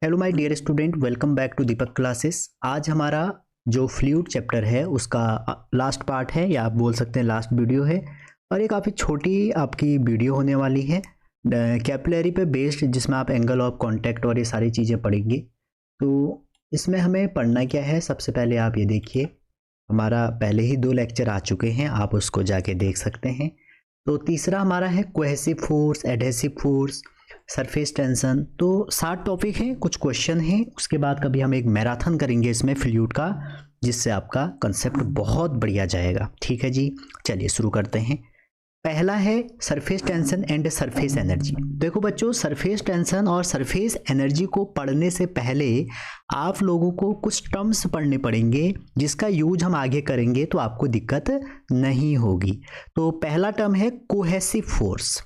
Hello my dear student, welcome back to Deepak classes. आज हमारा जो फ्लूइड चैप्टर है उसका लास्ट पार्ट है, या आप बोल सकते हैं लास्ट वीडियो है। और ये काफ़ी छोटी आपकी वीडियो होने वाली है कैपिलरी पे बेस्ड, जिसमें आप एंगल ऑफ कांटेक्ट और ये सारी चीज़ें पढ़ेंगे। तो इसमें हमें पढ़ना क्या है, सबसे पहले आप ये देखिए, हमारा पहले ही 2 लेक्चर आ चुके हैं, आप उसको जाके देख सकते हैं। तो तीसरा हमारा है cohesive force, adhesive force, surface tension. तो 7 टॉपिक हैं, कुछ क्वेश्चन हैं, उसके बाद कभी हम एक मैराथन करेंगे इसमें फ्लूइड का, जिससे आपका कंसेप्ट बहुत बढ़िया जाएगा। ठीक है जी, चलिए शुरू करते हैं। पहला है surface tension and surface energy. देखो बच्चों, सरफेस टेंशन और सरफेस एनर्जी को पढ़ने से पहले आप लोगों को कुछ टर्म्स पढ़ने पड़ेंगे, जिसका यूज हम आगे करेंगे तो आपको दिक्कत नहीं होगी। तो पहला टर्म है कोहेसिव फोर्स।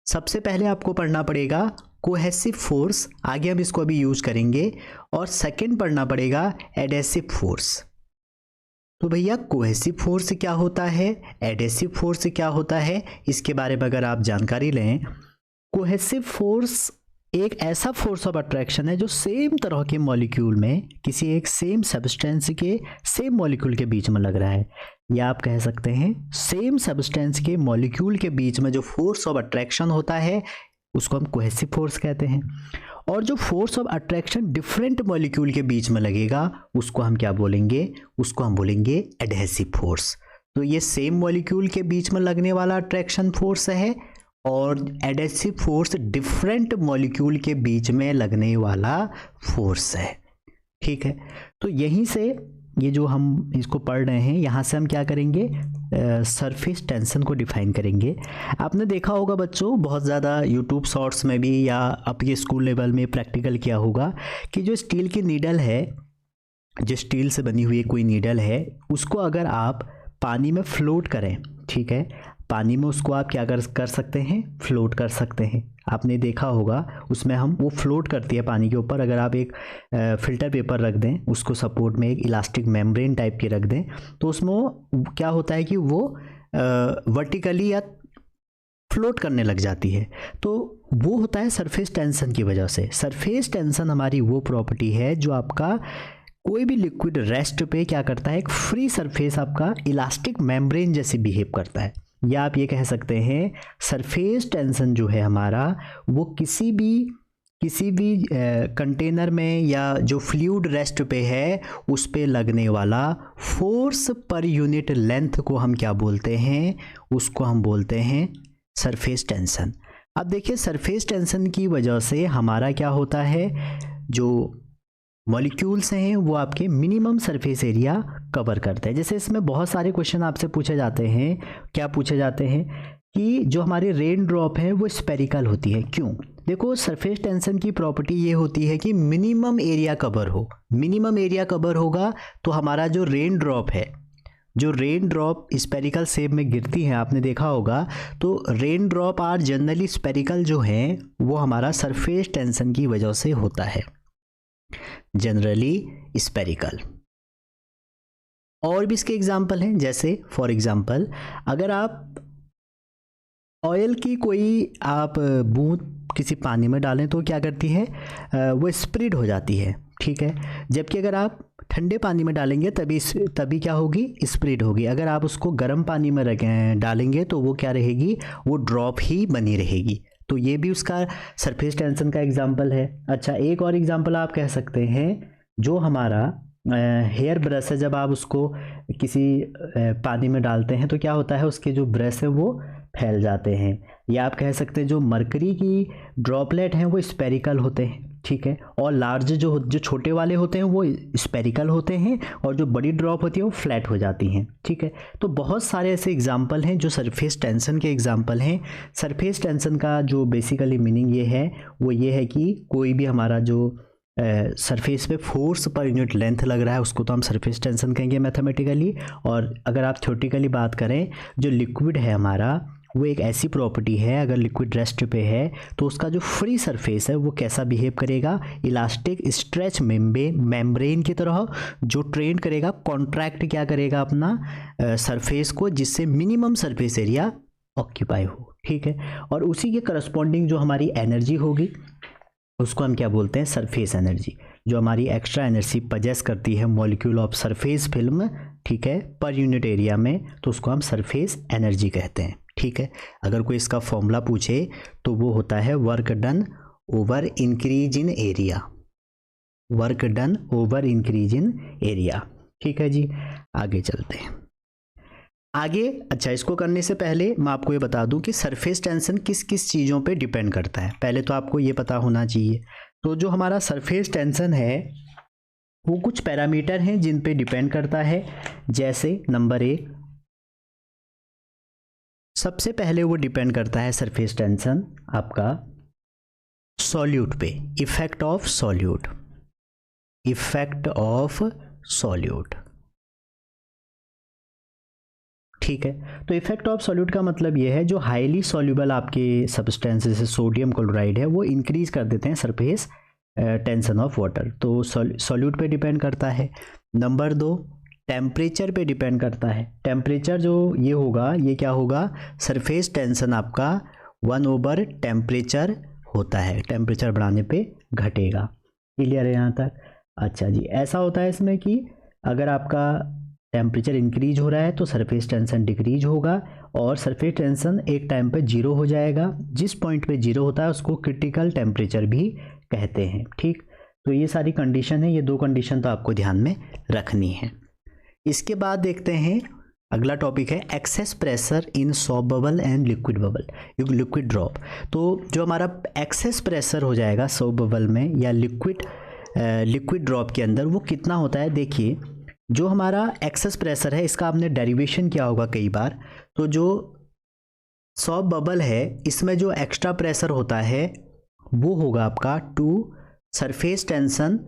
सबसे पहले आपको पढ़ना पड़ेगा कोहेसिव फोर्स, आगे हम इसको अभी यूज करेंगे। और सेकंड पढ़ना पड़ेगा एडहेसिव फोर्स। तो भैया कोहेसिव फोर्स क्या होता है, एडहेसिव फोर्स क्या होता है, इसके बारे में अगर आप जानकारी लें। कोहेसिव फोर्स एक ऐसा फोर्स ऑफ अट्रैक्शन है जो सेम तरह के मॉलिक्यूल में किसी एक सेम सब्सटेंस के सेम मॉलिक्यूल के बीच में लग रहा है, या आप कह सकते हैं सेम सब्सटेंस के मॉलिक्यूल के बीच में जो फोर्स ऑफ अट्रैक्शन होता है उसको हम कोहेसिव फोर्स कहते हैं। और जो force of attraction different molecule के बीच में लगेगा उसको हम क्या बोलेंगे, उसको हम बोलेंगे एडहेसिव फोर्स। तो ये सेम मॉलिक्यूल के बीच में लगने वाला अट्रैक्शन फोर्स है, और एडहेसिव फोर्स डिफरेंट मॉलिक्यूल के बीच में लगने वाला फोर्स है। ठीक है, तो यहीं से ये जो हम इसको पढ़ रहे हैं, यहाँ से हम क्या करेंगे, सरफेस टेंशन को डिफाइन करेंगे। आपने देखा होगा बच्चों, बहुत ज़्यादा यूट्यूब शॉर्ट्स में भी या आपके स्कूल लेवल में प्रैक्टिकल किया होगा कि जो स्टील की नीडल है, जो स्टील से बनी हुई कोई नीडल है, उसको अगर आप पानी में फ्लोट करें, ठीक है, पानी में उसको आप क्या कर सकते हैं, फ्लोट कर सकते हैं। आपने देखा होगा उसमें हम वो फ्लोट करती है पानी के ऊपर। अगर आप एक फिल्टर पेपर रख दें, उसको सपोर्ट में एक इलास्टिक मेम्ब्रेन टाइप की रख दें, तो उसमें क्या होता है कि वो वर्टिकली या फ्लोट करने लग जाती है। तो वो होता है सरफेस टेंशन की वजह से। सरफेस टेंशन हमारी वो प्रॉपर्टी है जो आपका कोई भी लिक्विड रेस्ट पे क्या करता है, एक फ्री सरफेस आपका इलास्टिक मेम्ब्रेन जैसे बिहेव करता है। या आप ये कह सकते हैं सरफेस टेंशन जो है हमारा, वो किसी भी कंटेनर में या जो फ्लूइड रेस्ट पे है उस पे लगने वाला फोर्स पर यूनिट लेंथ को हम क्या बोलते हैं, उसको हम बोलते हैं सरफेस टेंशन। अब देखिए, सरफेस टेंशन की वजह से हमारा क्या होता है, जो मॉलिक्यूल्स हैं वो आपके मिनिमम सरफेस एरिया कवर करते हैं। जैसे इसमें बहुत सारे क्वेश्चन आपसे पूछे जाते हैं, क्या पूछे जाते हैं कि जो हमारी रेन ड्रॉप है वो स्पेरिकल होती है, क्यों। देखो, सरफेस टेंशन की प्रॉपर्टी ये होती है कि मिनिमम एरिया कवर हो। मिनिमम एरिया कवर होगा तो हमारा जो रेन ड्रॉप है, जो रेन ड्रॉप स्पेरिकल शेप में गिरती हैं, आपने देखा होगा, तो rain drop are generally spherical जो हैं वो हमारा सरफेस टेंशन की वजह से होता है, जनरली स्पेरिकल। और भी इसके एग्जाम्पल हैं, जैसे फॉर एग्जाम्पल अगर आप ऑयल की कोई आप बूंद किसी पानी में डालें तो क्या करती है, वो स्प्रेड हो जाती है, ठीक है। जबकि अगर आप ठंडे पानी में डालेंगे तभी क्या होगी, स्प्रेड होगी। अगर आप उसको गर्म पानी में डालेंगे तो वो क्या रहेगी, वो ड्रॉप ही बनी रहेगी। तो ये भी उसका सरफेस टेंशन का एग्जाम्पल है। अच्छा, एक और एग्जाम्पल आप कह सकते हैं, जो हमारा हेयर ब्रश है, जब आप उसको किसी पानी में डालते हैं तो क्या होता है, उसके जो ब्रश है वो फैल जाते हैं। या आप कह सकते हैं जो मरकरी की ड्रॉपलेट हैं वो स्पेरिकल होते हैं, ठीक है। और लार्ज जो छोटे वाले होते हैं वो स्पेरिकल होते हैं, और जो बड़ी ड्रॉप होती है वो फ्लैट हो जाती हैं, ठीक है। तो बहुत सारे ऐसे एग्जाम्पल हैं जो सरफेस टेंशन के एग्जाम्पल हैं। सरफेस टेंशन का जो बेसिकली मीनिंग ये है, वो ये है कि कोई भी हमारा जो सरफेस पे फोर्स पर यूनिट लेंथ लग रहा है उसको तो हम सरफेस टेंशन कहेंगे मैथमेटिकली। और अगर आप थ्योरेटिकली बात करें, जो लिक्विड है हमारा वो एक ऐसी प्रॉपर्टी है, अगर लिक्विड रेस्ट पे है तो उसका जो फ्री सरफेस है वो कैसा बिहेव करेगा, इलास्टिक स्ट्रेच मेम्ब्रेन की तरह, जो ट्रेंड करेगा, कॉन्ट्रैक्ट क्या करेगा अपना सरफेस को, जिससे मिनिमम सरफेस एरिया ऑक्यूपाई हो, ठीक है। और उसी के करस्पॉन्डिंग जो हमारी एनर्जी होगी, उसको हम क्या बोलते हैं, सरफेस एनर्जी। जो हमारी एक्स्ट्रा एनर्जी पजेस करती है मॉलिक्यूल ऑफ सरफेस फिल्म, ठीक है, पर यूनिट एरिया में, तो उसको हम सरफेस एनर्जी कहते हैं। ठीक है, अगर कोई इसका फॉर्मूला पूछे तो वो होता है work done over increase in area, work done over increase in area. ठीक है जी, आगे चलते हैं आगे। अच्छा, इसको करने से पहले मैं आपको ये बता दूं कि सरफेस टेंशन किस किस चीज़ों पे डिपेंड करता है, पहले तो आपको ये पता होना चाहिए। तो जो हमारा सरफेस टेंशन है वो कुछ पैरामीटर हैं जिन पे डिपेंड करता है। जैसे नंबर 1, सबसे पहले वो डिपेंड करता है सरफेस टेंशन आपका सॉल्यूट पे, effect of solute, effect of solute. ठीक है, तो इफेक्ट ऑफ सॉल्यूट का मतलब ये है जो हाईली सॉल्यूबल आपके सब्सटेंसेस है, सोडियम क्लोराइड है, वो इंक्रीज कर देते हैं सरफेस टेंशन ऑफ वाटर। तो सॉल्यूट पे डिपेंड करता है। नंबर 2, टेम्परेचर पे डिपेंड करता है। टेम्परेचर जो ये होगा, ये क्या होगा, सरफेस टेंशन आपका 1/, टेम्परेचर होता है, टेम्परेचर बढ़ाने पे घटेगा। क्लियर है यहाँ तक? अच्छा जी, ऐसा होता है इसमें कि अगर आपका टेम्परेचर इंक्रीज हो रहा है तो सरफेस टेंशन डिक्रीज होगा, और सरफेस टेंशन एक टाइम पे 0 हो जाएगा। जिस पॉइंट पे 0 होता है उसको क्रिटिकल टेम्परेचर भी कहते हैं। ठीक, तो ये सारी कंडीशन है, ये 2 कंडीशन तो आपको ध्यान में रखनी है। इसके बाद देखते हैं अगला टॉपिक है excess pressure in shop bubble and liquid bubble, liquid drop. तो जो हमारा एक्सेस प्रेशर हो जाएगा सॉप बबल में या लिक्विड ड्रॉप के अंदर, वो कितना होता है। देखिए, जो हमारा एक्सेस प्रेशर है इसका आपने डेरिवेशन किया होगा कई बार। तो जो सॉप बबल है इसमें जो एक्स्ट्रा प्रेशर होता है वो होगा आपका 2 सरफेस टेंशन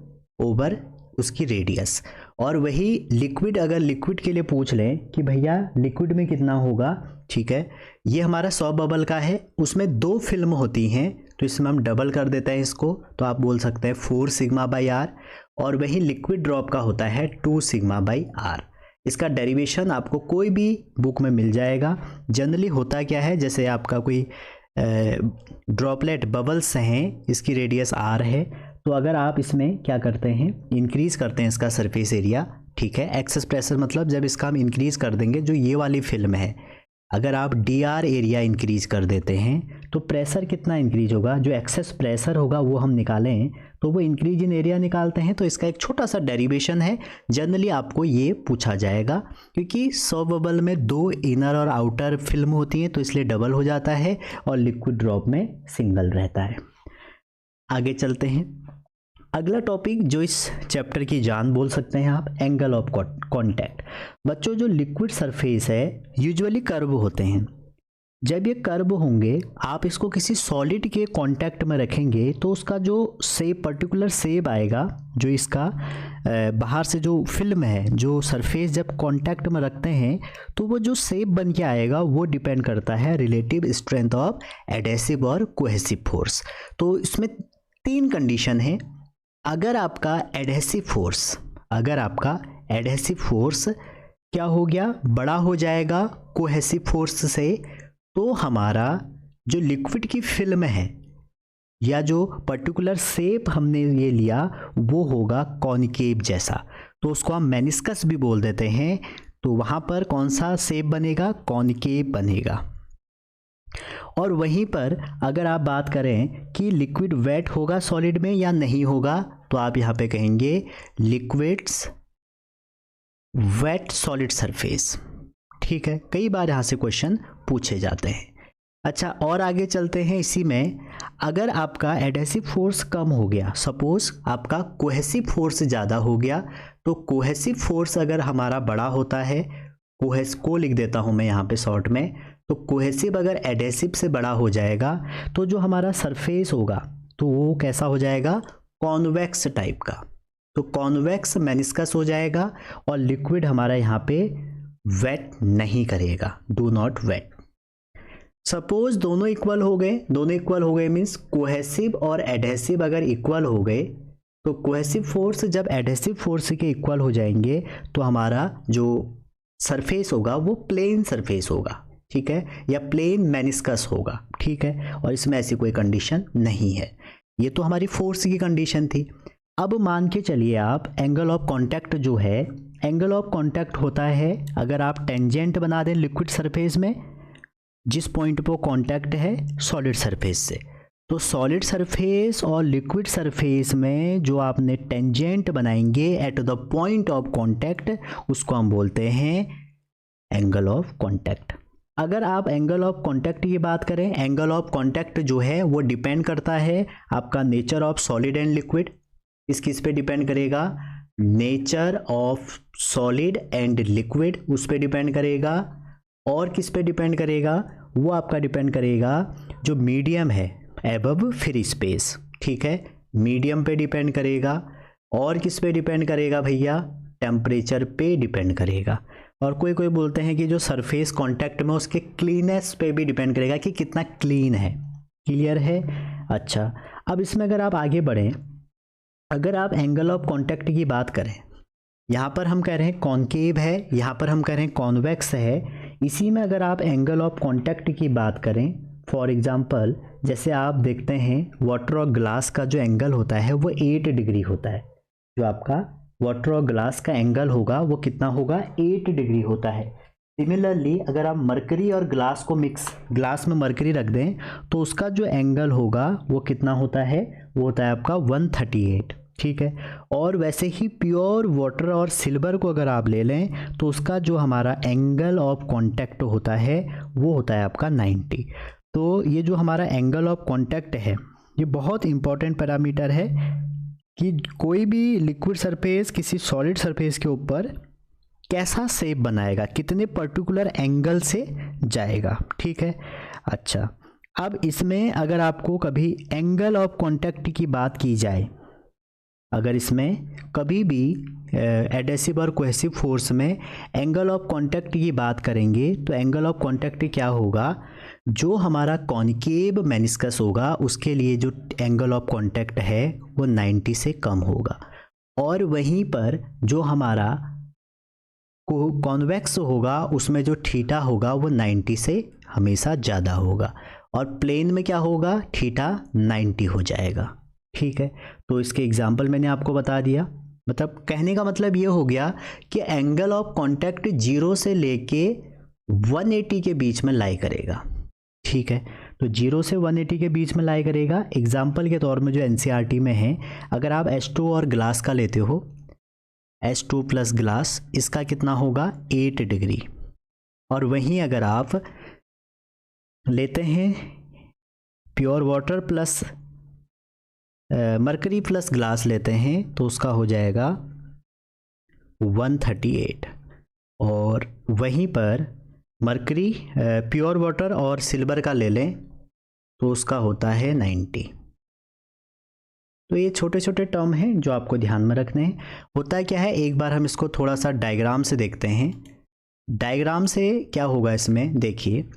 ओवर उसकी रेडियस। और वही लिक्विड, अगर लिक्विड के लिए पूछ लें कि भैया लिक्विड में कितना होगा, ठीक है, ये हमारा सॉप बबल का है, उसमें 2 फिल्म होती हैं, तो इसमें हम डबल कर देते हैं इसको, तो आप बोल सकते हैं 4 सिग्मा बाई आर। और वही लिक्विड ड्रॉप का होता है 2 सिग्मा बाई आर। इसका डेरिवेशन आपको कोई भी बुक में मिल जाएगा। जनरली होता क्या है, जैसे आपका कोई ड्रॉपलेट बबल्स हैं, इसकी रेडियस आर है, तो अगर आप इसमें क्या करते हैं, इंक्रीज करते हैं इसका सरफेस एरिया, ठीक है, एक्सेस प्रेशर मतलब जब इसका हम इंक्रीज कर देंगे, जो ये वाली फिल्म है, अगर आप डी आर एरिया इंक्रीज कर देते हैं तो प्रेशर कितना इंक्रीज होगा, जो एक्सेस प्रेशर होगा वो हम निकालें तो वो इंक्रीज इन एरिया निकालते हैं। तो इसका एक छोटा सा डेरिवेशन है, जनरली आपको ये पूछा जाएगा, क्योंकि सॉप बबल में 2 इनर और आउटर फिल्म होती हैं तो इसलिए डबल हो जाता है, और लिक्विड ड्रॉप में सिंगल रहता है। आगे चलते हैं, अगला टॉपिक जो इस चैप्टर की जान बोल सकते हैं आप, एंगल ऑफ कांटेक्ट। बच्चों, जो लिक्विड सरफेस है यूजुअली कर्व होते हैं। जब ये कर्व होंगे, आप इसको किसी सॉलिड के कांटेक्ट में रखेंगे तो उसका जो शेप, पर्टिकुलर शेप आएगा, जो इसका बाहर से जो फिल्म है, जो सरफेस जब कांटेक्ट में रखते हैं तो वो जो शेप बन के आएगा वो डिपेंड करता है रिलेटिव स्ट्रेंथ ऑफ एडहेसिव और कोहेसिव फोर्स। तो इसमें 3 कंडीशन है। अगर आपका एडहेसिव फोर्स क्या हो गया, बड़ा हो जाएगा कोहेसिव फोर्स से, तो हमारा जो लिक्विड की फिल्म है या जो पर्टिकुलर शेप हमने ये लिया वो होगा कॉनकेव जैसा, तो उसको हम मेनिस्कस भी बोल देते हैं। तो वहाँ पर कौन सा शेप बनेगा, कॉनकेव बनेगा। और वहीं पर अगर आप बात करें कि लिक्विड वेट होगा सॉलिड में या नहीं होगा, तो आप यहाँ पे कहेंगे लिक्विड्स वेट सॉलिड सरफेस। ठीक है, कई बार यहाँ से क्वेश्चन पूछे जाते हैं। अच्छा, और आगे चलते हैं। इसी में अगर आपका एडहेसिव फोर्स कम हो गया, सपोज आपका कोहेसिव फोर्स ज़्यादा हो गया, तो कोहेसिव फोर्स अगर हमारा बड़ा होता है, कोहेस को लिख देता हूँ मैं यहाँ पे शॉर्ट में, तो कोहेसिव अगर एडहेसिव से बड़ा हो जाएगा तो जो हमारा सरफेस होगा तो वो कैसा हो जाएगा, कॉन्वेक्स टाइप का। तो कॉन्वेक्स मेनिस्कस हो जाएगा, और लिक्विड हमारा यहाँ पे वेट नहीं करेगा, डू नॉट वेट। सपोज दोनों इक्वल हो गए मीन्स कोहेसिव और एडहेसिव अगर इक्वल हो गए, तो कोहेसिव फोर्स जब एडहेसिव फोर्स के इक्वल हो जाएंगे तो हमारा जो सरफेस होगा वो प्लेन सरफेस होगा, ठीक है, या प्लेन मेनिस्कस होगा, ठीक है। और इसमें ऐसी कोई कंडीशन नहीं है। ये तो हमारी फोर्स की कंडीशन थी। अब मान के चलिए आप एंगल ऑफ कांटेक्ट जो है, एंगल ऑफ कांटेक्ट होता है अगर आप टेंजेंट बना दें लिक्विड सरफेस में, जिस पॉइंट पे कांटेक्ट है सॉलिड सरफेस से, तो सॉलिड सरफेस और लिक्विड सरफेस में जो आपने टेंजेंट बनाएंगे at the point of contact, उसको हम बोलते हैं एंगल ऑफ कांटेक्ट। अगर आप एंगल ऑफ कांटेक्ट की बात करें, एंगल ऑफ कांटेक्ट जो है वो डिपेंड करता है आपका nature of solid and liquid. किस पे डिपेंड करेगा? Nature of solid and liquid, उस पे डिपेंड करेगा। और किस पे डिपेंड करेगा? वो आपका डिपेंड करेगा जो मीडियम है एबव फ्री स्पेस, ठीक है, मीडियम पे डिपेंड करेगा। और किस पे डिपेंड करेगा भैया? टेम्परेचर पे डिपेंड करेगा। और कोई कोई बोलते हैं कि जो सरफेस कांटेक्ट में उसके क्लीनेस पे भी डिपेंड करेगा कि कितना क्लीन है। क्लियर है? अच्छा, अब इसमें अगर आप आगे बढ़ें, अगर आप एंगल ऑफ कांटेक्ट की बात करें, यहाँ पर हम कह रहे हैं कॉनकेव है, यहाँ पर हम कह रहे हैं कॉन्वेक्स है। इसी में अगर आप एंगल ऑफ कांटेक्ट की बात करें, फॉर एग्जांपल जैसे आप देखते हैं वाटर और ग्लास का जो एंगल होता है वो 8 डिग्री होता है। जो आपका वाटर और ग्लास का एंगल होगा वो कितना होगा? 8 डिग्री होता है। सिमिलरली अगर आप मरकरी और ग्लास को मिक्स, ग्लास में मरकरी रख दें तो उसका जो एंगल होगा वो कितना होता है? वो होता है आपका 138, ठीक है। और वैसे ही प्योर वाटर और सिल्वर को अगर आप ले लें तो उसका जो हमारा एंगल ऑफ कांटेक्ट होता है वो होता है आपका 90। तो ये जो हमारा एंगल ऑफ कांटेक्ट है ये बहुत इंपॉर्टेंट पैरामीटर है कि कोई भी लिक्विड सरफेस किसी सॉलिड सरफेस के ऊपर कैसा शेप बनाएगा, कितने पर्टिकुलर एंगल से जाएगा, ठीक है। अच्छा, अब इसमें अगर आपको कभी एंगल ऑफ कांटेक्ट की बात की जाए, अगर इसमें कभी भी एडेसिव और कोहेसिव फोर्स में एंगल ऑफ कांटेक्ट की बात करेंगे तो एंगल ऑफ कांटेक्ट क्या होगा? जो हमारा कॉनकेव मेनिस्कस होगा उसके लिए जो एंगल ऑफ कांटेक्ट है वो 90 से कम होगा। और वहीं पर जो हमारा कॉन्वेक्स होगा उसमें जो थीटा होगा वो 90 से हमेशा ज़्यादा होगा। और प्लेन में क्या होगा? थीटा 90 हो जाएगा, ठीक है। तो इसके एग्जाम्पल मैंने आपको बता दिया। मतलब कहने का मतलब ये हो गया कि एंगल ऑफ कांटेक्ट 0 से लेके 180 के बीच में लाई करेगा, ठीक है। तो 0 से 180 के बीच में लाई करेगा। एग्जाम्पल के तौर में जो एनसीईआरटी में है, अगर आप H2 और ग्लास का लेते हो, H2 प्लस ग्लास, इसका कितना होगा? 8 डिग्री। और वहीं अगर आप लेते हैं pure water plus mercury plus glass लेते हैं तो उसका हो जाएगा 138। और वहीं पर मरकरी प्योर वाटर और सिल्वर का ले लें तो उसका होता है 90। तो ये छोटे छोटे टर्म हैं जो आपको ध्यान में रखने हैं। होता क्या है, एक बार हम इसको थोड़ा सा डायग्राम से देखते हैं। डायग्राम से क्या होगा इसमें देखिए,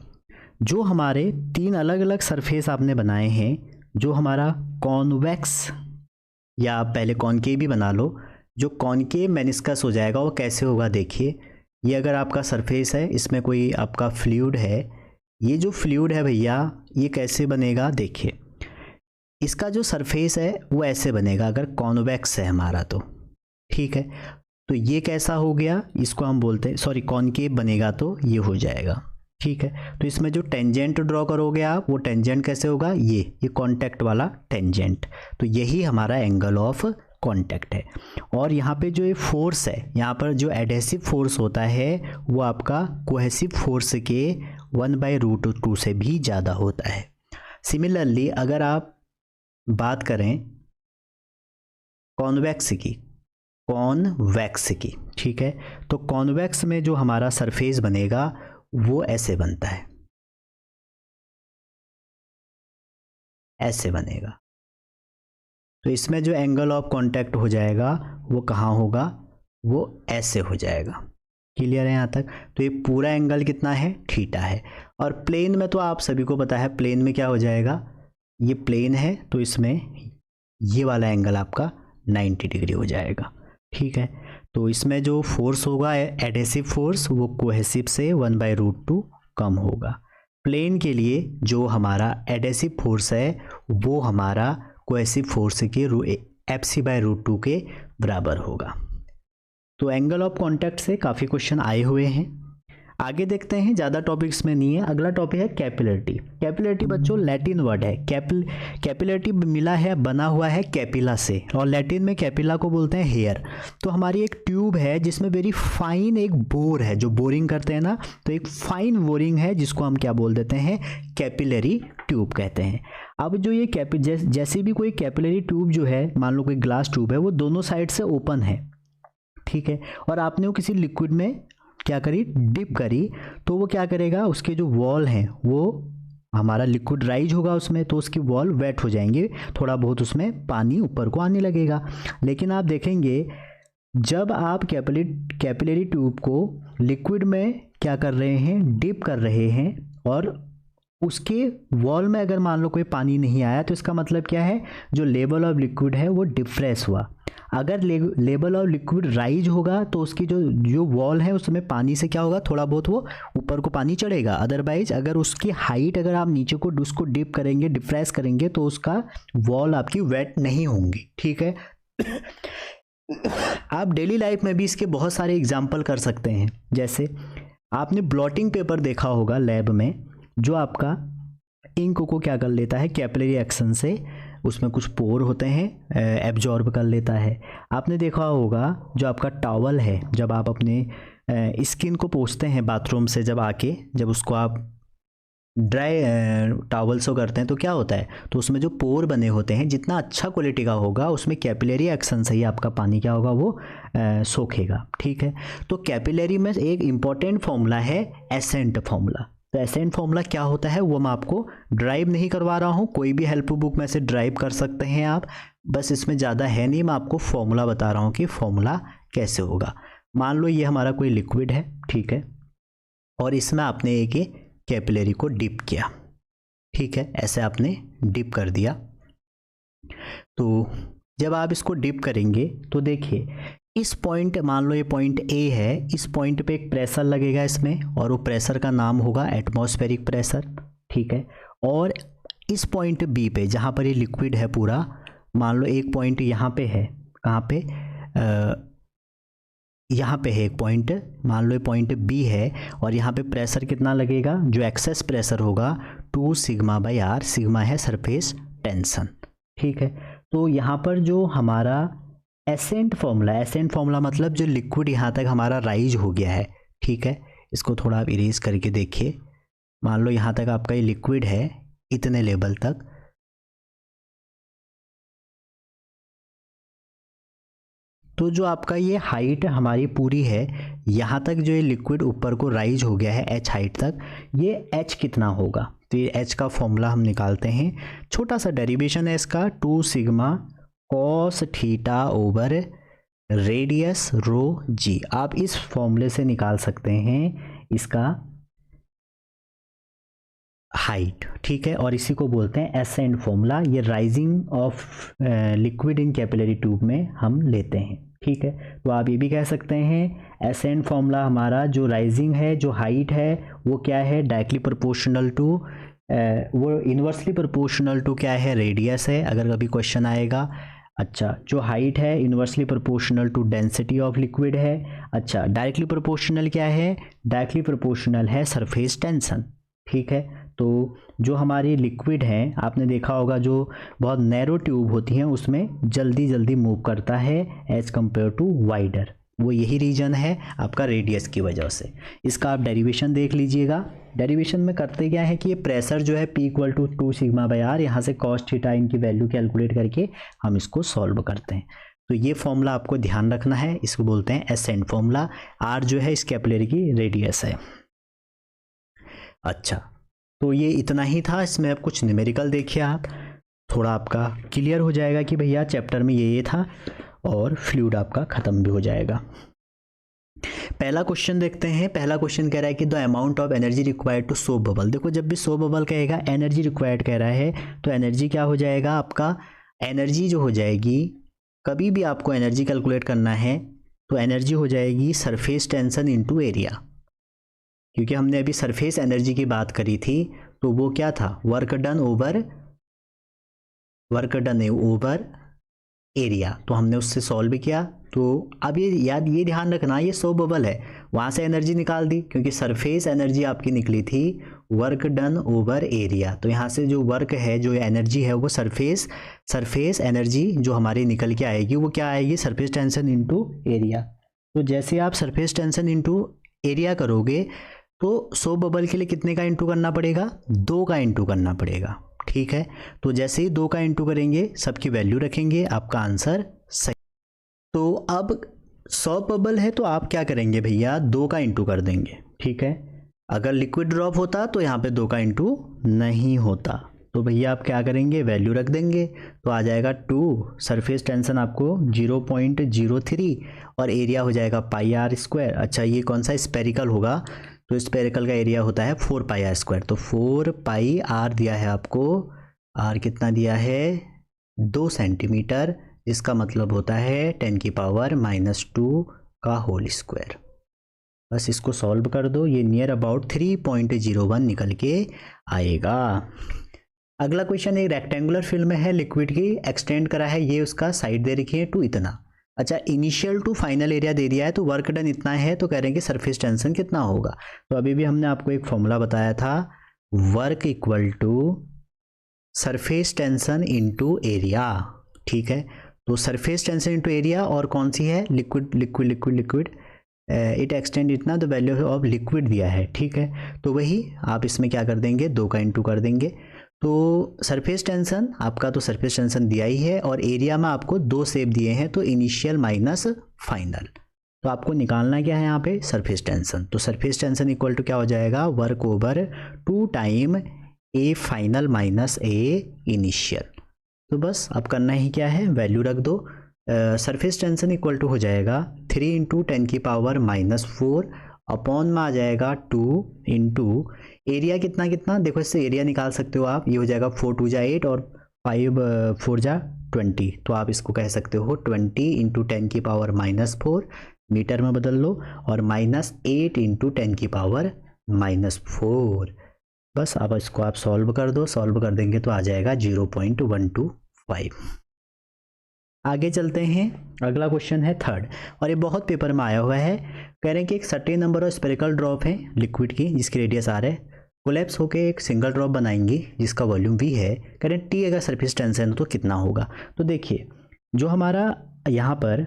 जो हमारे 3 अलग अलग सरफेस आपने बनाए हैं, जो हमारा कॉन्वेक्स या पहले कॉनकेव भी बना लो, जो कॉनकेव मेनिस्कस हो जाएगा वो कैसे होगा? देखिए, ये अगर आपका सरफेस है, इसमें कोई आपका फ्लूइड है, ये जो फ्लूइड है भैया ये कैसे बनेगा? देखिए, इसका जो सरफेस है वो ऐसे बनेगा अगर कॉन्वेक्स है हमारा तो, ठीक है। तो ये कैसा हो गया? इसको हम बोलते हैं, सॉरी, कॉनकेव बनेगा तो ये हो जाएगा, ठीक है। तो इसमें जो टेंजेंट ड्रॉ करोगे आप, वो टेंजेंट कैसे होगा? ये कांटेक्ट वाला टेंजेंट। तो यही हमारा एंगल ऑफ कांटेक्ट है। और यहाँ पे जो ये फोर्स है, यहाँ पर जो एडहेसिव फोर्स होता है वो आपका कोहेसिव फोर्स के 1/√2 से भी ज़्यादा होता है। सिमिलरली अगर आप बात करें कॉन्वेक्स की, ठीक है, तो कॉन्वेक्स में जो हमारा सरफेस बनेगा वो ऐसे बनता है, ऐसे बनेगा। तो इसमें जो एंगल ऑफ कांटेक्ट हो जाएगा वो कहाँ होगा? वो ऐसे हो जाएगा। क्लियर है यहाँ तक? तो ये पूरा एंगल कितना है? थीटा है। और प्लेन में तो आप सभी को पता है, प्लेन में क्या हो जाएगा? ये प्लेन है तो इसमें ये वाला एंगल आपका 90 डिग्री हो जाएगा, ठीक है। तो इसमें जो फोर्स होगा एडहेसिव फोर्स वो कोहेसिव से 1/√2 कम होगा। प्लेन के लिए जो हमारा एडहेसिव फोर्स है वो हमारा कोहेसिव फोर्स के FC/√2 के बराबर होगा। तो एंगल ऑफ कांटेक्ट से काफ़ी क्वेश्चन आए हुए हैं। आगे देखते हैं, ज़्यादा टॉपिक्स में नहीं है। अगला टॉपिक है कैपिलरिटी। कैपिलरिटी बच्चों लैटिन वर्ड है। कैपिलरिटी मिला है, बना हुआ है कैपिला से, और लैटिन में कैपिला को बोलते हैं हेयर। तो हमारी एक ट्यूब है जिसमें वेरी फाइन एक बोर है, जो बोरिंग करते हैं ना, तो एक फाइन बोरिंग है जिसको हम क्या बोल देते हैं, कैपिलरी ट्यूब कहते हैं। अब जो ये जैसे भी कोई कैपिलरी ट्यूब जो है, मान लो कोई ग्लास ट्यूब है, वो दोनों साइड से ओपन है, ठीक है, और आपने वो किसी लिक्विड में क्या करी, डिप करी, तो वो क्या करेगा, उसके जो वॉल हैं वो हमारा लिक्विड राइज होगा उसमें, तो उसकी वॉल वेट हो जाएंगे, थोड़ा बहुत उसमें पानी ऊपर को आने लगेगा। लेकिन आप देखेंगे जब आप कैपिलरी ट्यूब को लिक्विड में क्या कर रहे हैं, डिप कर रहे हैं, और उसके वॉल में अगर मान लो कोई पानी नहीं आया, तो इसका मतलब क्या है, जो लेवल ऑफ लिक्विड है वो डिप्रेस हुआ। अगर लेवल ऑफ लिक्विड राइज होगा तो उसकी जो वॉल है उसमें पानी से क्या होगा, थोड़ा बहुत वो ऊपर को पानी चढ़ेगा। अदरवाइज अगर उसकी हाइट अगर आप नीचे को उसको डिप करेंगे, डिप्रेस करेंगे, तो उसका वॉल आपकी वेट नहीं होंगी, ठीक है। आप डेली लाइफ में भी इसके बहुत सारे एग्जाम्पल कर सकते हैं। जैसे आपने ब्लॉटिंग पेपर देखा होगा लैब में, जो आपका इंक को क्या कर लेता है, कैपिलरी एक्शन से उसमें कुछ पोर होते हैं, एब्जॉर्ब कर लेता है। आपने देखा होगा जो आपका टॉवल है, जब आप अपने स्किन को पोंछते हैं बाथरूम से, जब उसको आप ड्राई टॉवल से करते हैं तो क्या होता है, तो उसमें जो पोर बने होते हैं, जितना अच्छा क्वालिटी का होगा उसमें कैपिलरी एक्शन से ही आपका पानी क्या होगा, वो सोखेगा, ठीक है। तो कैपिलरी में एक इम्पॉर्टेंट फॉर्मूला है एसेंट फॉर्मूला। तो एसेंट फॉर्मूला क्या होता है वो मैं आपको ड्राइव नहीं करवा रहा हूँ, कोई भी हेल्प बुक में से ड्राइव कर सकते हैं आप, बस इसमें ज़्यादा है नहीं, मैं आपको फॉर्मूला बता रहा हूँ कि फॉर्मूला कैसे होगा। मान लो ये हमारा कोई लिक्विड है, ठीक है, और इसमें आपने एक कैपिलरी को डिप किया, ठीक है, ऐसे आपने डिप कर दिया। तो जब आप इसको डिप करेंगे तो देखिए इस पॉइंट, मान लो ये पॉइंट ए है, इस पॉइंट पे एक प्रेशर लगेगा इसमें, और वो प्रेशर का नाम होगा एटमॉस्फेरिक प्रेशर, ठीक है। और इस पॉइंट बी पे जहाँ पर ये लिक्विड है पूरा, मान लो एक पॉइंट यहाँ पे है, कहाँ पे, यहाँ पे है एक पॉइंट, मान लो ये पॉइंट बी है, और यहाँ पे प्रेशर कितना लगेगा, जो एक्सेस प्रेशर होगा 2 σ/r, सिग्मा है सरफेस टेंशन, ठीक है। तो यहाँ पर जो हमारा एसेंट फॉर्मूला मतलब जो लिक्विड यहाँ तक हमारा राइज हो गया है, ठीक है, इसको थोड़ा आप इरेज करके देखिए। मान लो यहाँ तक आपका ये लिक्विड है, इतने लेवल तक, तो जो आपका ये हाइट हमारी पूरी है, यहाँ तक जो ये लिक्विड ऊपर को राइज हो गया है h हाइट तक, ये h कितना होगा, तो ये h का फॉर्मूला हम निकालते हैं। छोटा सा डेरिवेशन है इसका, 2 sigma cos theta over radius rho g. आप इस फॉर्मूले से निकाल सकते हैं इसका हाइट, ठीक है, और इसी को बोलते हैं एसेंट फॉर्मूला। ये rising of liquid in capillary tube में हम लेते हैं, ठीक है। तो आप ये भी कह सकते हैं एसेंट फॉर्मूला हमारा जो राइजिंग है, जो हाइट है, वो क्या है, डायरेक्टली प्रोपोर्शनल टू, वो इन्वर्सली प्रोपोर्शनल टू क्या है, रेडियस है, अगर कभी क्वेश्चन आएगा। अच्छा, जो हाइट है inversely proportional to density of liquid है। अच्छा, डायरेक्टली प्रोपोर्शनल क्या है, डायरेक्टली प्रोपोर्शनल है सरफेस टेंशन, ठीक है। तो जो हमारी लिक्विड है, आपने देखा होगा जो बहुत नैरो ट्यूब होती हैं उसमें जल्दी मूव करता है एज कंपेयर टू वाइडर, वो यही रीजन है आपका रेडियस की वजह से। इसका आप डेरिवेशन देख लीजिएगा। डेरिवेशन में करते क्या है कि ये प्रेशर जो है P = 2 σ/r, यहाँ से कॉस थीटा इनकी वैल्यू कैलकुलेट करके हम इसको सॉल्व करते हैं। तो ये फॉर्मूला आपको ध्यान रखना है, इसको बोलते हैं एसेंट फॉर्मूला। R जो है इस कैपिलरी की रेडियस है। अच्छा, तो ये इतना ही था। इसमें अब कुछ न्यूमेरिकल देखिए, आप थोड़ा आपका क्लियर हो जाएगा कि भैया चैप्टर में ये था, और फ्लूइड आपका ख़त्म भी हो जाएगा। पहला क्वेश्चन देखते हैं। पहला क्वेश्चन कह रहा है कि the amount of energy required to soap bubble. देखो, जब भी सोप बबल कहेगा एनर्जी रिक्वायर्ड कह रहा है, तो एनर्जी क्या हो जाएगा आपका, एनर्जी जो हो जाएगी, कभी भी आपको एनर्जी कैलकुलेट करना है तो एनर्जी हो जाएगी सरफेस टेंशन इनटू एरिया, क्योंकि हमने अभी सरफेस एनर्जी की बात करी थी, तो वो क्या था, work done over work done over area, तो हमने उससे सॉल्व किया। तो अब ये ध्यान रखना, ये 100 बबल है, वहाँ से एनर्जी निकाल दी क्योंकि सरफेस एनर्जी आपकी निकली थी वर्क डन ओवर एरिया। तो यहाँ से जो वर्क है, जो एनर्जी है, वो सरफेस एनर्जी जो हमारी निकल के आएगी वो क्या आएगी, सरफेस टेंशन इनटू एरिया। तो जैसे आप सरफेस टेंशन इनटू एरिया करोगे तो 100 बबल के लिए कितने का इंटू करना पड़ेगा, 2 का इंटू करना पड़ेगा। ठीक है, तो जैसे ही 2 का इंटू करेंगे, सबकी वैल्यू रखेंगे, आपका आंसर सही। तो अब 100 बबल है तो आप क्या करेंगे भैया, 2 का इंटू कर देंगे। ठीक है, अगर लिक्विड ड्रॉप होता तो यहाँ पे 2 का इंटू नहीं होता, तो भैया आप क्या करेंगे, वैल्यू रख देंगे, तो आ जाएगा 2, सरफेस टेंशन आपको 0.03 और एरिया हो जाएगा पाई आर स्क्वायर। अच्छा, ये कौन सा स्पेरिकल होगा, तो स्पेरिकल का एरिया होता है 4 पाई आर स्क्वायर, तो 4 पाई आर दिया है आपको, आर कितना दिया है, 2 सेंटीमीटर, जिसका मतलब होता है 10 की पावर -2 का होल स्क्वायर। बस इसको सॉल्व कर दो, ये नियर अबाउट 3.01 निकल के आएगा। अगला क्वेश्चन एक रेक्टेंगुलर फिल्म है, लिक्विड की एक्सटेंड करा है, ये उसका साइड दे रखी है टू इतना। अच्छा, इनिशियल टू फाइनल एरिया दे दिया है, तो वर्क डन इतना है, तो कह रहे हैं कि सरफेस टेंशन कितना होगा। तो अभी भी हमने आपको एक फॉर्मूला बताया था, work equal to surface tension into area. ठीक है, तो सरफेस टेंशन इनटू एरिया और कौन सी है, लिक्विड इट एक्सटेंड इतना, तो वैल्यू ऑफ लिक्विड दिया है। ठीक है, तो वही आप इसमें क्या कर देंगे, 2 का इंटू कर देंगे। तो सरफेस टेंशन आपका, तो सरफेस टेंशन दिया ही है और एरिया में आपको 2 शेप दिए हैं, तो इनिशियल माइनस फाइनल, तो आपको निकालना क्या है यहाँ पे, सरफेस टेंशन। तो सरफेस टेंशन इक्वल टू क्या हो जाएगा, work over 2 time A final minus A initial. तो बस अब करना ही क्या है, वैल्यू रख दो। सरफेस टेंशन इक्वल टू हो जाएगा 3 इंटू 10 की पावर -4 अपॉन में आ जाएगा 2 इंटू एरिया कितना, देखो इससे एरिया निकाल सकते हो आप, ये हो जाएगा 4 2 जा 8 और 5 4 जा 20, तो आप इसको कह सकते हो 20 इंटू 10 की पावर -4 मीटर में बदल लो और -8 इंटू 10 की पावर -4। बस अब इसको आप सॉल्व कर दो, सॉल्व कर देंगे तो आ जाएगा 0.125। आगे चलते हैं, अगला क्वेश्चन है थर्ड, और ये बहुत पेपर में आया हुआ है। कह रहे हैं कि एक certain number of spherical drop है लिक्विड की, जिसकी रेडियस आर है, कोलैप्स होकर एक सिंगल ड्रॉप बनाएंगी जिसका वॉल्यूम वी है। कह रहे हैं टी अगर सरफेस टेंशन हो तो कितना होगा। तो देखिए, जो हमारा यहाँ पर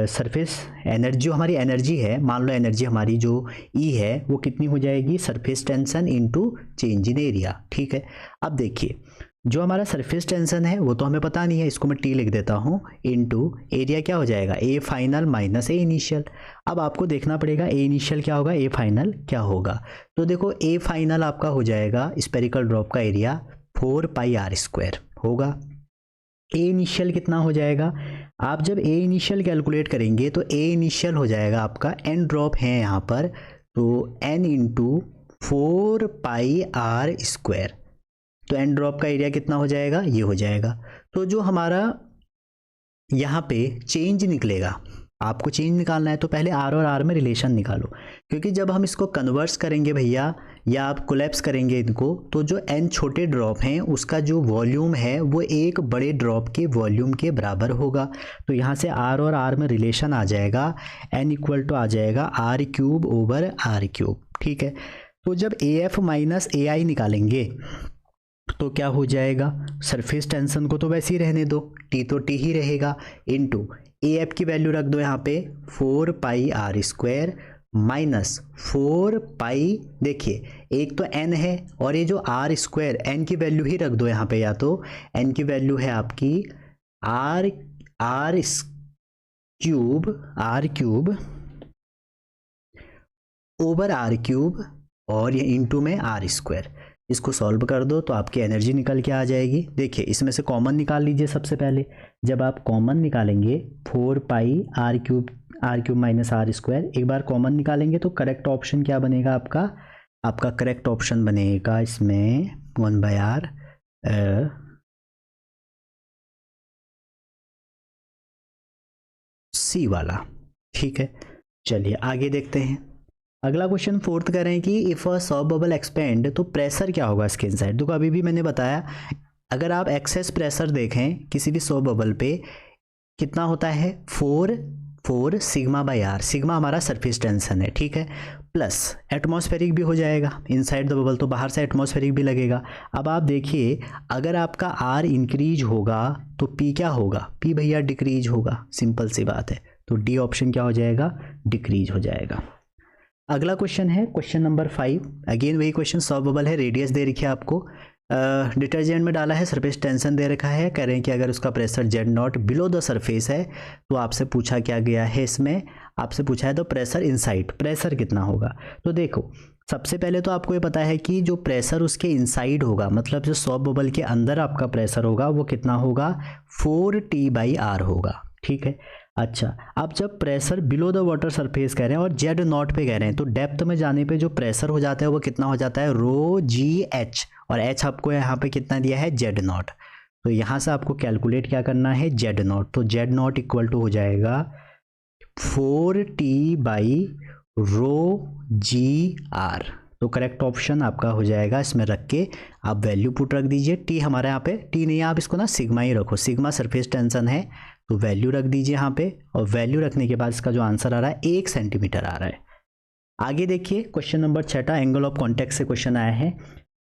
सरफेस एनर्जी, जो हमारी एनर्जी है, मान लो एनर्जी हमारी जो ई है वो कितनी हो जाएगी, surface tension into change in area. ठीक है, अब देखिए जो हमारा सरफेस टेंशन है वो तो हमें पता नहीं है, इसको मैं टी लिख देता हूँ, इनटू एरिया क्या हो जाएगा, A final minus A initial. अब आपको देखना पड़ेगा ए इनिशियल क्या होगा, ए फाइनल क्या होगा। तो देखो ए फाइनल आपका हो जाएगा स्पेरिकल ड्रॉप का एरिया 4 पाई आर स्क्वायर होगा। ए इनिशियल कितना हो जाएगा, आप जब ए इनिशियल कैलकुलेट करेंगे तो ए इनिशियल हो जाएगा आपका, एन ड्रॉप है यहाँ पर, तो n into 4 pi r square, तो एन ड्रॉप का एरिया कितना हो जाएगा, ये हो जाएगा। तो जो हमारा यहाँ पे चेंज निकलेगा, आपको चेंज निकालना है तो पहले आर और आर में रिलेशन निकालो, क्योंकि जब हम इसको कन्वर्स करेंगे भैया या आप कोलैप्स करेंगे इनको, तो जो एन छोटे ड्रॉप हैं उसका जो वॉल्यूम है वो एक बड़े ड्रॉप के वॉल्यूम के बराबर होगा। तो यहाँ से आर और आर में रिलेशन आ जाएगा, एन इक्वल टू आ जाएगा r cube over r cube. ठीक है, तो जब ए एफ माइनस ए आई निकालेंगे तो क्या हो जाएगा, सरफेस टेंशन को तो वैसे ही रहने दो, टी तो टी ही रहेगा, इनटू ए एफ की वैल्यू रख दो यहाँ पे 4 पाई आर स्क्वायर माइनस 4 पाई, देखिए एक तो एन है और ये जो आर स्क्वायर, एन की वैल्यू ही रख दो यहाँ पे, या तो एन की वैल्यू है आपकी r cube over r cube और ये इंटू में आर स्क्वायर। इसको सॉल्व कर दो तो आपकी एनर्जी निकल के आ जाएगी। देखिए इसमें से कॉमन निकाल लीजिए सबसे पहले, जब आप कॉमन निकालेंगे 4 pi r cube minus r square, एक बार कॉमन निकालेंगे तो करेक्ट ऑप्शन क्या बनेगा आपका करेक्ट ऑप्शन बनेगा इसमें 1 बाय आर सी वाला। ठीक है, चलिए आगे देखते हैं। अगला क्वेश्चन फोर्थ कह रहे हैं कि if a saw bubble expand, तो प्रेशर क्या होगा इसके इनसाइड। देखो अभी भी मैंने बताया अगर आप एक्सेस प्रेशर देखें किसी भी सॉल्व बबल पे कितना होता है 4 सिग्मा बाई आर। सिग्मा हमारा सरफेस टेंशन है, ठीक है, प्लस एटमॉस्फेरिक भी हो जाएगा, इनसाइड द बबल तो बाहर से एटमॉस्फेरिक भी लगेगा। अब आप देखिए अगर आपका आर इंक्रीज होगा तो पी क्या होगा, पी भैया डिक्रीज होगा, सिंपल सी बात है। तो डी ऑप्शन क्या हो जाएगा, डिक्रीज हो जाएगा। अगला क्वेश्चन है क्वेश्चन नंबर 5। अगेन वही क्वेश्चन सॉल्व बबल है, रेडियस दे रखी है आपको, डिटर्जेंट में डाला है, सरफेस टेंशन दे रखा है, कह रहे हैं कि अगर उसका pressure Z not below the surface है तो आपसे पूछा क्या गया है, इसमें आपसे पूछा है तो प्रेशर इनसाइड, प्रेशर कितना होगा। तो देखो सबसे पहले तो आपको ये पता है कि जो प्रेशर उसके इनसाइड होगा, मतलब जो सॉल्व बबल के अंदर आपका प्रेशर होगा वो कितना होगा 4T/R होगा, ठीक है। अच्छा, अब जब pressure below the water surface कह रहे हैं और जेड नॉट पे कह रहे हैं तो डेप्थ में जाने पे जो प्रेशर हो जाता है वो कितना हो जाता है ρGH, और H आपको यहाँ पे कितना दिया है जेड नॉट। तो यहाँ से आपको कैलकुलेट क्या करना है जेड नॉट, तो जेड नॉट इक्वल टू हो जाएगा 4T/ρGR। तो करेक्ट ऑप्शन आपका हो जाएगा, इसमें रख के आप वैल्यू पुट रख दीजिए। टी हमारे यहाँ पे टी नहीं है, आप इसको ना सिग्मा ही रखो, सिग्मा सरफेस टेंशन है तो वैल्यू रख दीजिए यहाँ पे, और वैल्यू रखने के बाद इसका जो आंसर आ रहा है 1 सेंटीमीटर आ रहा है। आगे देखिए question number 6 angle of contact से क्वेश्चन आया है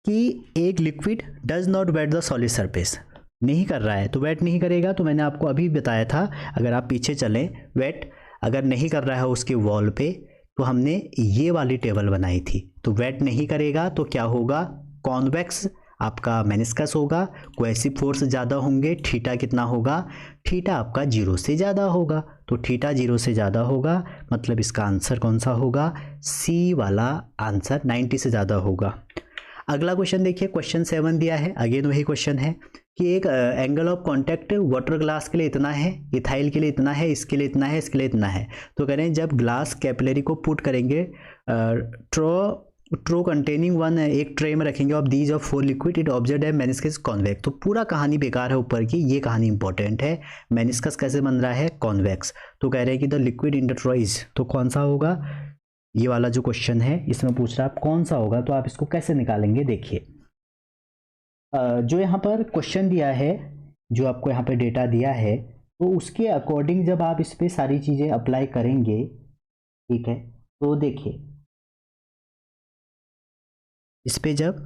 कि एक liquid does not wet the solid surface, नहीं कर रहा है तो वेट नहीं करेगा। तो मैंने आपको अभी बताया था, अगर आप पीछे चलें, वेट अगर नहीं कर रहा है उसके वॉल पे तो हमने ये वाली टेबल बनाई थी, तो वेट नहीं करेगा तो क्या होगा, कॉन्वेक्स आपका मेनिस्कस होगा, कोहेसिव फोर्स ज़्यादा होंगे, थीटा कितना होगा, थीटा आपका 0 से ज़्यादा होगा। तो थीटा 0 से ज़्यादा होगा, मतलब इसका आंसर कौन सा होगा, सी वाला आंसर 90 से ज़्यादा होगा। अगला क्वेश्चन देखिए क्वेश्चन 7 दिया है, अगेन वही क्वेश्चन है कि एक angle of contact water glass के लिए इतना है, इथाइल के लिए इतना है, इसके लिए इतना है, इसके लिए इतना है। तो कह रहे हैं जब ग्लास कैपिलरी को पुट करेंगे ट्रो कंटेनिंग वन, एक ट्रे में रखेंगे of these of 4 liquid it observe है मेनिस्कस कॉन्वेक्स। तो पूरा कहानी बेकार है ऊपर की, ये कहानी इंपॉर्टेंट है। मेनिस्कस कैसे बन रहा है, कॉन्वेक्स। तो कह रहे हैं कि the liquid in the trough is, तो कौन सा होगा, ये वाला जो क्वेश्चन है इसमें पूछ रहा है आप कौन सा होगा, तो आप इसको कैसे निकालेंगे। देखिए जो यहाँ पर क्वेश्चन दिया है, जो आपको यहाँ पे डेटा दिया है, तो उसके अकॉर्डिंग जब आप इस पर सारी चीज़ें अप्लाई करेंगे, ठीक है, तो देखिए इस पे जब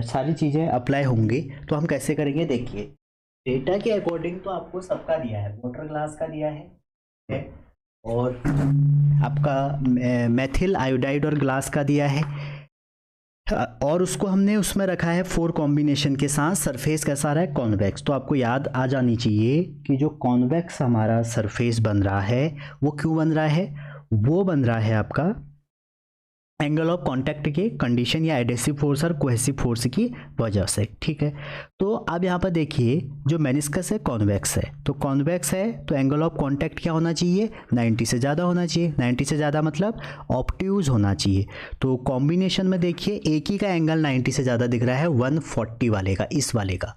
सारी चीज़ें अप्लाई होंगी तो हम कैसे करेंगे। देखिए डेटा के अकॉर्डिंग तो आपको सबका दिया है, वाटर ग्लास का दिया है और आपका मेथिल आयोडाइड और ग्लास का दिया है, और उसको हमने उसमें रखा है 4 कॉम्बिनेशन के साथ। सरफेस कैसा रहा है, कॉन्वेक्स। तो आपको याद आ जानी चाहिए कि जो कॉन्वेक्स हमारा सरफेस बन रहा है वो क्यों बन रहा है, वो बन रहा है आपका एंगल ऑफ कांटेक्ट के कंडीशन या एडेसिव फोर्स और कोहेसिव फोर्स की वजह से, ठीक है। तो अब यहाँ पर देखिए जो मेनिस्कस है कॉन्वेक्स है, तो कॉन्वेक्स है तो एंगल ऑफ कांटेक्ट क्या होना चाहिए, 90 से ज़्यादा होना चाहिए। 90 से ज़्यादा मतलब ऑब्ट्यूज होना चाहिए। तो कॉम्बिनेशन में देखिए एक ही का एंगल 90 से ज़्यादा दिख रहा है, 140 वाले का, इस वाले का,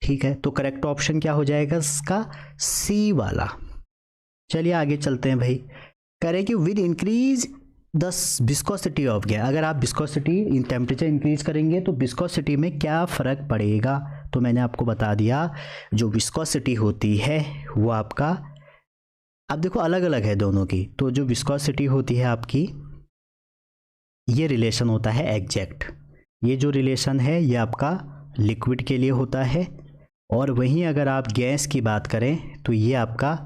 ठीक है। तो करेक्ट ऑप्शन क्या हो जाएगा इसका, सी वाला। चलिए आगे चलते हैं भाई। करें कि with increase the viscosity of गया, अगर आप विस्कोसिटी इन टेम्परेचर इंक्रीज करेंगे तो विस्कोसिटी में क्या फ़र्क पड़ेगा। तो मैंने आपको बता दिया जो विस्कोसिटी होती है वो आपका, अब देखो अलग अलग है दोनों की। तो जो विस्कोसिटी होती है आपकी, ये रिलेशन होता है एग्जैक्ट, ये जो रिलेशन है ये आपका लिक्विड के लिए होता है, और वहीं अगर आप गैस की बात करें तो ये आपका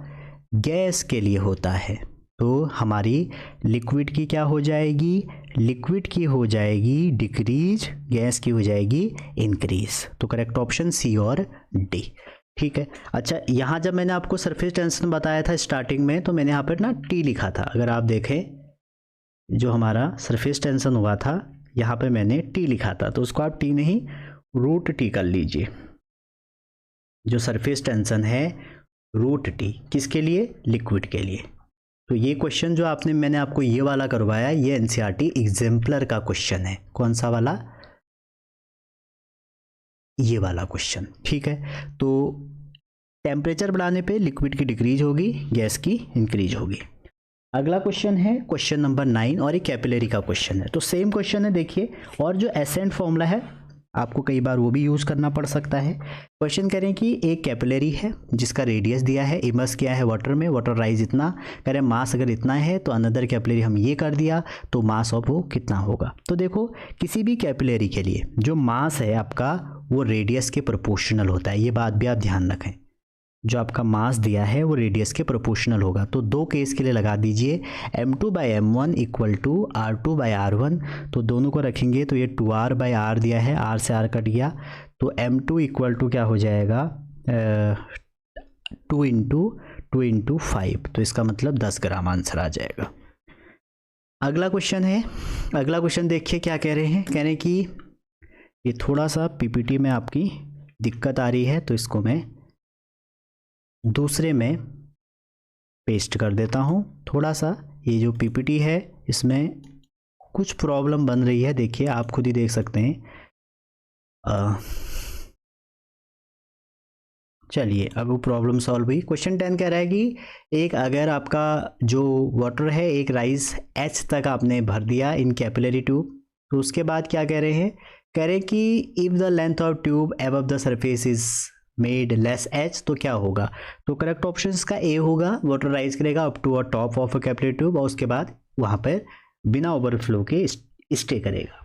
गैस के लिए होता है। तो हमारी लिक्विड की क्या हो जाएगी, लिक्विड की हो जाएगी डिक्रीज, गैस की हो जाएगी इंक्रीज। तो करेक्ट ऑप्शन सी और डी, ठीक है। अच्छा, यहाँ जब मैंने आपको सरफेस टेंशन बताया था स्टार्टिंग में, तो मैंने यहाँ पर ना टी लिखा था। अगर आप देखें जो हमारा सरफेस टेंशन हुआ था यहाँ पे मैंने टी लिखा था, तो उसको आप टी नहीं रूट टी कर लीजिए। जो सरफेस टेंशन है रूट टी, किसके लिए, लिक्विड के लिए। तो ये क्वेश्चन जो मैंने आपको ये वाला करवाया, ये एनसीईआरटी एग्जाम्पलर का क्वेश्चन है। कौन सा वाला, ये वाला क्वेश्चन, ठीक है। तो टेम्परेचर बढ़ाने पे लिक्विड की डिक्रीज होगी, गैस की इंक्रीज होगी। अगला क्वेश्चन है क्वेश्चन नंबर 9, और एक कैपिलरी का क्वेश्चन है। तो सेम क्वेश्चन है देखिए, और जो एसेंट फॉर्मूला है आपको कई बार वो भी यूज़ करना पड़ सकता है। क्वेश्चन करें कि एक कैपिलरी है जिसका रेडियस दिया है, इमर्स किया है वाटर में, वाटर राइज इतना, करें मास अगर इतना है तो अनदर कैपिलरी हम ये कर दिया तो मास ऑफ वो कितना होगा। तो देखो किसी भी कैपिलरी के लिए जो मास है आपका वो रेडियस के प्रोपोर्शनल होता है, ये बात भी आप ध्यान रखें। जो आपका मास दिया है वो रेडियस के प्रोपोर्शनल होगा। तो दो केस के लिए लगा दीजिए m2/m1 इक्वल टू r2/r1, तो दोनों को रखेंगे तो ये 2r/r दिया है, r से r कट गया, तो m2 इक्वल टू क्या हो जाएगा 2 इंटू 5, तो इसका मतलब 10 ग्राम आंसर आ जाएगा। अगला क्वेश्चन है, अगला क्वेश्चन देखिए क्या कह रहे हैं। कह रहे हैं कि ये थोड़ा सा पीपीटी में आपकी दिक्कत आ रही है तो इसको मैं दूसरे में पेस्ट कर देता हूँ। थोड़ा सा ये जो पीपीटी है इसमें कुछ प्रॉब्लम बन रही है, देखिए आप खुद ही देख सकते हैं। चलिए अब वो प्रॉब्लम सॉल्व हुई। क्वेश्चन 10 कह रहा है कि एक अगर आपका जो वाटर है एक राइस h तक आपने भर दिया इन कैपिलरी ट्यूब, तो उसके बाद क्या कह रहे हैं, कह रहे हैं कि if the length of tube above the surface is made less h तो क्या होगा। तो करेक्ट ऑप्शन इसका ए होगा, वाटर राइज करेगा up to a top of a capillary tube और उसके बाद वहाँ पर बिना ओवरफ्लो के स्टे करेगा।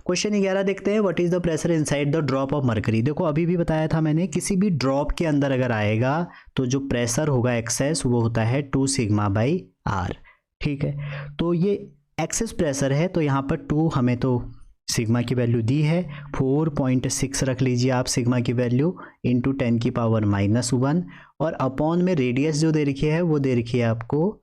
क्वेश्चन 11 देखते हैं, what is the pressure inside the drop of mercury. देखो अभी भी बताया था मैंने, किसी भी ड्रॉप के अंदर अगर आएगा तो जो प्रेशर होगा एक्सेस वो होता है 2 σ/r, ठीक है। तो ये एक्सेस प्रेशर है तो यहाँ पर 2 हमें तो सिग्मा की वैल्यू दी है, 4.6 रख लीजिए आप सिग्मा की वैल्यू इंटू 10 की पावर -1, और अपॉन में रेडियस जो दे रखी है वो दे रखी है आपको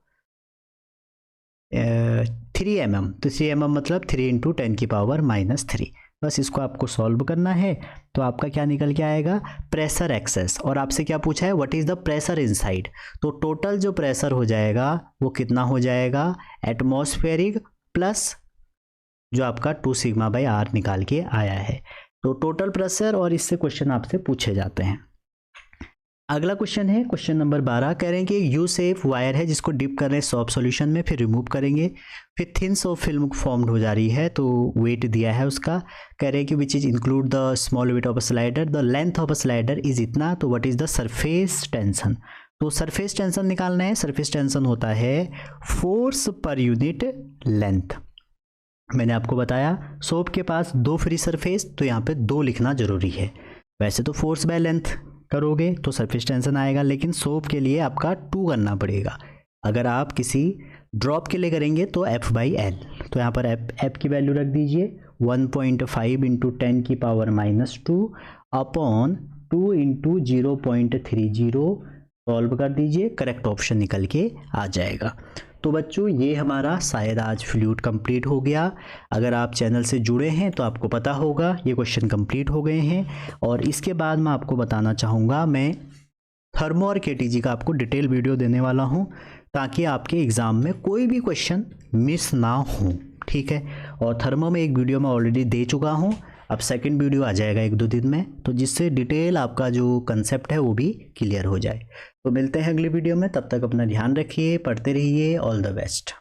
3 mm, तो 3 mm मतलब 3 इंटू 10 की पावर -3। बस इसको आपको सॉल्व करना है तो आपका क्या निकल के आएगा, प्रेशर एक्सेस, और आपसे क्या पूछा है what is the pressure inside, तो टोटल जो प्रेशर हो जाएगा वो कितना हो जाएगा, एटमॉस्फेरिक प्लस जो आपका 2 σ/r निकाल के आया है। तो टोटल प्रेशर, और इससे क्वेश्चन आपसे पूछे जाते हैं। अगला क्वेश्चन है क्वेश्चन नंबर 12, कह रहे हैं कि एक यू शेप वायर है जिसको डिप कर रहे हैं सॉफ्ट सॉल्यूशन में, फिर रिमूव करेंगे, फिर थिन सॉफ्ट फिल्म फॉर्म्ड हो जा रही है, तो वेट दिया है उसका, कह रहे हैं कि which is include the small weight of a slider, the length of a slider is इतना, तो what is the surface tension. तो सरफेस टेंशन निकालना है, सरफेस टेंशन होता है फोर्स पर यूनिट लेंथ। मैंने आपको बताया सोप के पास 2 फ्री सरफेस, तो यहाँ पे 2 लिखना जरूरी है। वैसे तो फोर्स बाय लेंथ करोगे तो सरफेस टेंशन आएगा, लेकिन सोप के लिए आपका 2 करना पड़ेगा। अगर आप किसी ड्रॉप के लिए करेंगे तो F/L, तो यहाँ पर F की वैल्यू रख दीजिए 1.5 इंटू 10 की पावर -2 अपॉन 2 इंटू 0.30, सॉल्व कर दीजिए, करेक्ट ऑप्शन निकल के आ जाएगा। तो बच्चों ये हमारा शायद आज फ्लूइड कंप्लीट हो गया। अगर आप चैनल से जुड़े हैं तो आपको पता होगा ये क्वेश्चन कंप्लीट हो गए हैं, और इसके बाद मैं आपको बताना चाहूँगा मैं थर्मो और केटीजी का आपको डिटेल वीडियो देने वाला हूँ, ताकि आपके एग्ज़ाम में कोई भी क्वेश्चन मिस ना हो, ठीक है। और थर्मो में एक वीडियो मैं ऑलरेडी दे चुका हूँ, अब सेकंड वीडियो आ जाएगा 1-2 दिन में, तो जिससे डिटेल आपका जो कंसेप्ट है वो भी क्लियर हो जाए। तो मिलते हैं अगली वीडियो में, तब तक अपना ध्यान रखिए, पढ़ते रहिए, ऑल द बेस्ट।